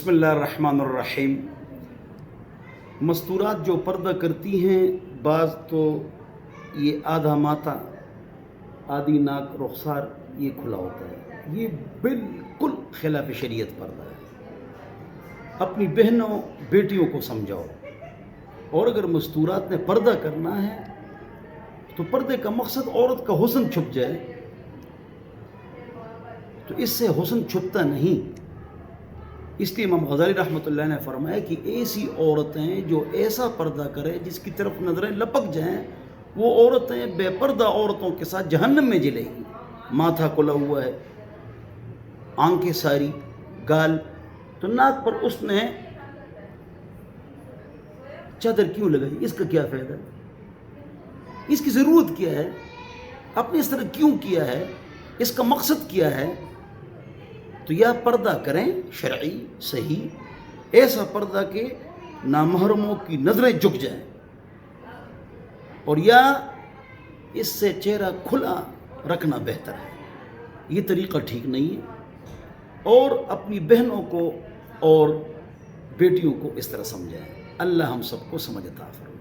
بسم اللہ الرحمن الرحیم۔ مستورات جو پردہ کرتی ہیں، بعض تو یہ آدھا ماتھا آدھی ناک رخسار یہ کھلا ہوتا ہے، یہ بالکل خلاف شریعت پردہ ہے۔ اپنی بہنوں بیٹیوں کو سمجھاؤ، اور اگر مستورات نے پردہ کرنا ہے تو پردے کا مقصد عورت کا حسن چھپ جائے، تو اس سے حسن چھپتا نہیں۔ اس لیے امام غزالی رحمۃ اللہ نے فرمایا کہ ایسی عورتیں جو ایسا پردہ کرے جس کی طرف نظریں لپک جائیں، وہ عورتیں بے پردہ عورتوں کے ساتھ جہنم میں جلے گی۔ ماتھا کھلا ہوا ہے، آنکھیں ساری، گال، تو ناک پر اس نے چادر کیوں لگائی؟ اس کا کیا فائدہ؟ اس کی ضرورت کیا ہے؟ آپ نے اس طرح کیوں کیا ہے؟ اس کا مقصد کیا ہے؟ تو یا پردہ کریں شرعی صحیح، ایسا پردہ کہ نامحرموں کی نظریں جھک جائیں، اور یا اس سے چہرہ کھلا رکھنا بہتر ہے۔ یہ طریقہ ٹھیک نہیں ہے، اور اپنی بہنوں کو اور بیٹیوں کو اس طرح سمجھائیں۔ اللہ ہم سب کو سمجھ عطا فرمائے۔